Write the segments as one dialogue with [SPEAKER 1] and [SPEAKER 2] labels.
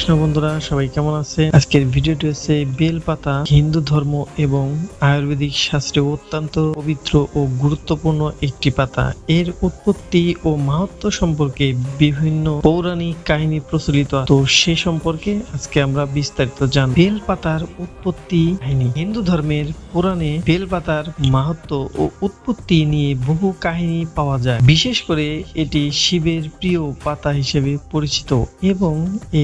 [SPEAKER 1] কৃষ্ণ বন্ধুরা, সবাই কেমন আছেন? আজকের ভিডিওটি হচ্ছে বেল পাতা হিন্দু ধর্ম এবং আয়ুর্বেদিক শাস্ত্রে অত্যন্ত পবিত্র ও গুরুত্বপূর্ণ একটি পাতা। এর উৎপত্তি ও মাহাত্ম্য সম্পর্কে বিভিন্ন পৌরাণিক কাহিনী প্রচলিত আছে। তো সে সম্পর্কে আজকে আমরা বিস্তারিত জানব। বেল পাতার উৎপত্তি কাহিনী। হিন্দু ধর্মের পুরাণে বেল পাতার মাহাত্ম্য ও উৎপত্তি নিয়ে বহু কাহিনী পাওয়া যায়। বিশেষ করে এটি শিবের প্রিয় পাতা হিসেবে পরিচিত এবং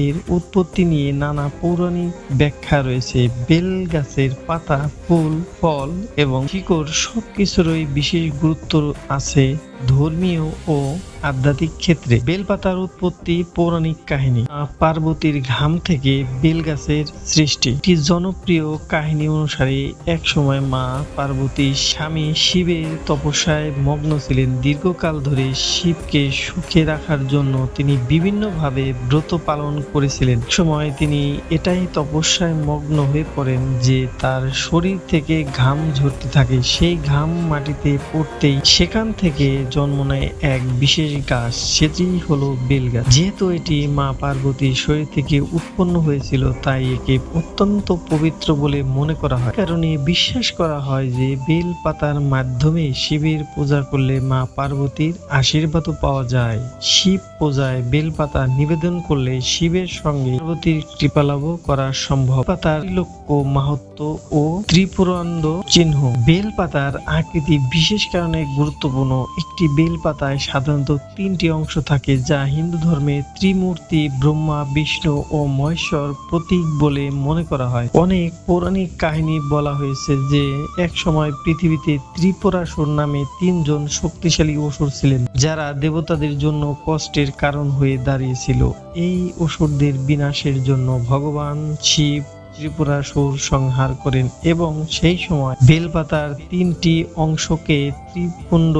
[SPEAKER 1] এর উৎপত্তি নিয়ে নানা পৌরাণিক ব্যাখ্যা রয়েছে। বেল গাছের পাতা, ফুল, ফল এবং শিকড় সবকিছুরই বিশেষ গুরুত্ব আছে ধর্মীয় ও আধ্যাত্মিক ক্ষেত্রে। বেলপাতার উৎপত্তি পৌরাণিক কাহিনী। পার্বতীর ঘাম থেকে বেল গাছের সৃষ্টি। একটি জনপ্রিয় কাহিনী অনুসারে এক সময় মা পার্বতী স্বামী শিবের তপস্যায় মগ্ন ছিলেন। দীর্ঘকাল ধরে শিবকে সুখে রাখার জন্য তিনি বিভিন্নভাবে ব্রত পালন করেছিলেন। সময় তিনি এটাই তপস্যায় মগ্ন হয়ে পড়েন যে তার শরীর থেকে ঘাম ঝরতে থাকে। সেই ঘাম মাটিতে পড়তেই সেখান থেকে জন্ম নেয় এক বিশেষ গাছ, সেটি হলো বেল গাছ। যেহেতু এটি মা পার্বতীর শরীর থেকে উৎপন্ন হয়েছিল, তাই একে অত্যন্ত পবিত্র বলে মনে করা হয়। কারণে বিশ্বাস করা হয় যে বেল পাতার মাধ্যমে শিবের পূজা করলে মা পার্বতীর আশীর্বাদও পাওয়া যায়। শিব পূজায় বেল পাতা নিবেদন করলে শিবের সঙ্গে পার্বতীর কৃপালাভও করা সম্ভব। পাতার ত্রিলোক্য মাহাত্ম্য ও ত্রিপুরান্দ চিহ্ন। বেল পাতার আকৃতি বিশেষ কারণে গুরুত্বপূর্ণ। একটি বেল পাতায় সাধারণত তিনটি অংশ থাকে, যা হিন্দু ধর্মে ত্রিমূর্তি ব্রহ্মা, বিষ্ণু ও মহেশ্বর প্রতীক বলে মনে করা হয়। অনেক পৌরাণিক কাহিনী বলা হয়েছে যে এক সময় পৃথিবীতে ত্রিপুরাসুর নামে তিনজন শক্তিশালী অসুর ছিলেন, যারা দেবতাদের জন্য কষ্টের কারণ হয়ে দাঁড়িয়েছিল। এই অসুরদের বিনাশের জন্য ভগবান শিব ত্রিপুরাসুর সংহার করেন এবং সেই সময় বেলপাতার তিনটি অংশকে ত্রিপুণ্ড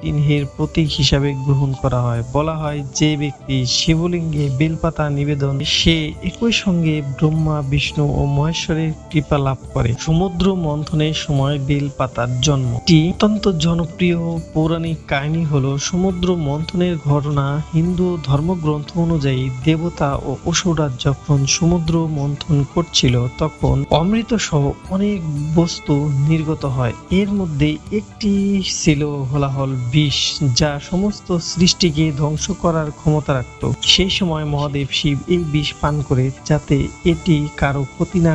[SPEAKER 1] চিহ্নের প্রতীক হিসাবে গ্রহণ করা হয়। বলা হয় যে ব্যক্তি শিবলিঙ্গে বেলপাতা নিবেদন সে একই সঙ্গে ব্রহ্মা, বিষ্ণু ও মহেশ্বরের কৃপা লাভ করে। সমুদ্র মন্থনের সময় বেলপাতার জন্ম। একটি অত্যন্ত জনপ্রিয় পৌরাণিক কাহিনী হলো সমুদ্র মন্থনের ঘটনা। হিন্দু ধর্মগ্রন্থ অনুযায়ী দেবতা ও অসুররা যখন সমুদ্র মন্থন করছিল, তখন অমৃত সহ অনেক বস্তু নির্গত হয়। এর মধ্যে একটি ছিল হলাহল বিষ, যা সমস্ত সৃষ্টিকে ধ্বংস করার ক্ষমতা রাখত। সেই সময় মহাদেব শিব এই বিষ পান করে যাতে এটি কারো ক্ষতি না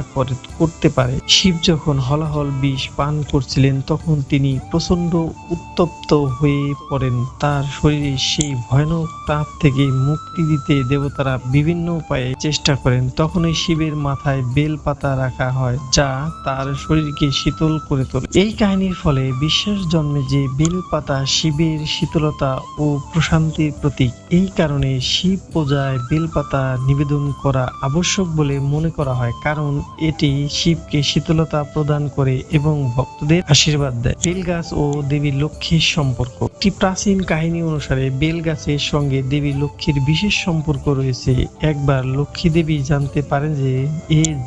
[SPEAKER 1] করতে পারে। শিব যখন হলাহল বিষ পান করছিলেন, তখন তিনি প্রচন্ড উত্তপ্ত হয়ে পড়েন। তার শরীরে সেই ভয়ানক তাপ থেকে মুক্তি দিতে দেবতারা বিভিন্ন উপায়ে চেষ্টা করেন। তখনই শিবের মাথায় বেল পাতা রাখা হয়, যা তার শরীরকে শীতল করে তোলে। এই কাহিনীর ফলে বিশ্বাস জন্মে যে বেল পাতা শিবের শীতলতা ও প্রশান্তির প্রতীক। এই কারণে শিব পূজায় বেলপাতা নিবেদন করা আবশ্যক বলে মনে করা হয়, কারণ এটি শিবকে শীতলতা প্রদান করে এবং ভক্তদের আশীর্বাদ দেয়। বেল গাছ ও দেবী লক্ষ্মীর সম্পর্ক। একটি প্রাচীন কাহিনী অনুসারে বেল গাছের সঙ্গে দেবী লক্ষ্মীর বিশেষ সম্পর্ক রয়েছে। একবার লক্ষ্মী দেবী জানতে পারেন যে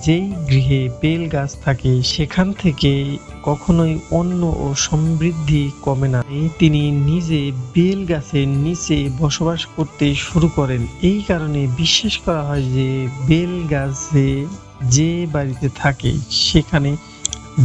[SPEAKER 1] যেই গৃহে বেল গাছ থাকে সেখান থেকে কখনোই অন্ন ও সমৃদ্ধি কমে না। তিনি নিজে বেল গাছের নিচে বসবাস করতে শুরু করেন। এই কারণে বিশ্বাস করা হয় যে বেল গাছে যে বাড়িতে থাকে সেখানে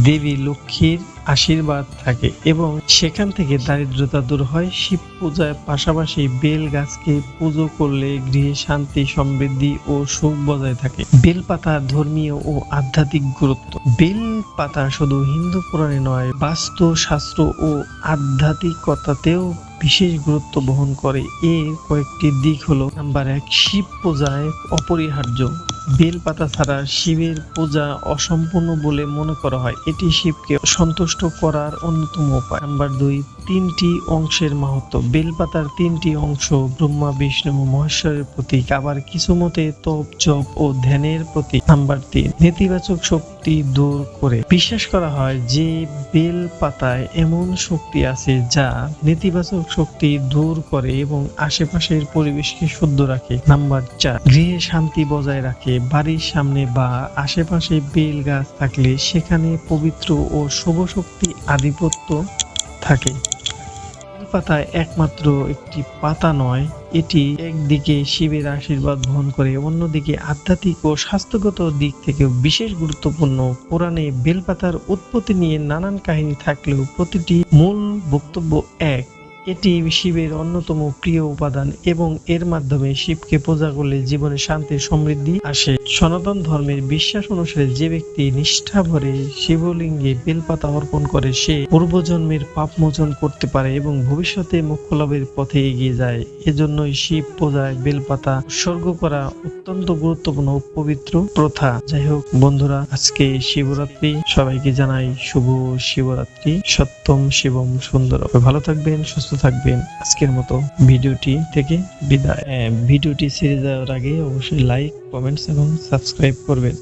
[SPEAKER 1] দেবী লক্ষ্মীর আশীর্বাদ থাকে এবং সেখান থেকে দারিদ্রতা দূর হয়। শিব পূজার পাশাপাশি বেল গাছকে পুজো করলে গৃহে শান্তি, সমৃদ্ধি ও সুখ বজায় থাকে। বেল পাতার ধর্মীয় ও আধ্যাত্মিক গুরুত্ব। বেল পাতা শুধু হিন্দু পুরাণে নয়, বাস্তু শাস্ত্র ও আধ্যাত্মিকতাতেও বিশেষ গুরুত্ব বহন করে। এর কয়েকটি দিক হলো: নাম্বার 1, শিব পূজায় অপরিহার্য। বেল পাতা ছাড়া শিবের পূজা অসম্পূর্ণ বলে মনে করা হয়। এটি শিবকে সন্তুষ্ট করার অন্যতম উপায়। নাম্বার 2, তিনটি অংশের মাহাত্ম্য। বেলপাতার তিনটি অংশ ব্রহ্মা, বিষ্ণু ও মহেশ্বরের প্রতীক, আবার কিছু মতে তপ, জপ ও ধ্যানের প্রতীক। নাম্বার 3, নেতিবাচক শক্তি দূর করে। বিশ্বাস করা হয় যে বেল পাতায় এমন শক্তি আছে যা নেতিবাচক শক্তি দূর করে এবং আশেপাশের পরিবেশকে শুদ্ধ রাখে। নাম্বার 4, গৃহে শান্তি বজায় রাখে। বাড়ির সামনে বা আশেপাশে বেল গাছ থাকলে সেখানে পবিত্র ও শুভ শক্তি আধিপত্য থাকে। বেল পাতা একমাত্র একটি পাতা নয়, এটি একদিকে শিবের আশীর্বাদ বহন করে, অন্যদিকে আধ্যাত্মিক ও স্বাস্থ্যগত দিক থেকে বিশেষ গুরুত্বপূর্ণ। পুরাণে বেলপাতার উৎপত্তি নিয়ে নানান কাহিনী থাকলেও প্রতিটি মূল বক্তব্য এক: এটি শিবের অন্যতম প্রিয় উপাদান এবং এর মাধ্যমে শিবকে পূজা করলে জীবনে শান্তি সমৃদ্ধি আসে। সনাতন ধর্মের বিশ্বাস অনুসারে যে ব্যক্তি নিষ্ঠা ভরে শিবলিঙ্গে বেলপাতা অর্পণ করে সে পূর্বজন্মের পাপ মোচন করতে পারে এবং ভবিষ্যতে মোক্ষ লাভের পথে এগিয়ে যায়। এজন্যই শিব পূজায় বেলপাতা উৎসর্গ করা অত্যন্ত গুরুত্বপূর্ণ ও পবিত্র প্রথা। যাই হোক বন্ধুরা, আজকে শিবরাত্রি, সবাইকে জানাই শুভ শিবরাত্রি। সত্যম শিবম সুন্দরম। ভালো থাকবেন, সুস্থ থাকবেন। আজকের মতো ভিডিওটি থেকে বিদায়। ভিডিওটি ছেড়ে যাওয়ার আগে অবশ্যই লাইক, কমেন্টস এবং সাবস্ক্রাইব করবেন।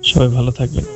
[SPEAKER 1] সবাই ভালো থাকবেন।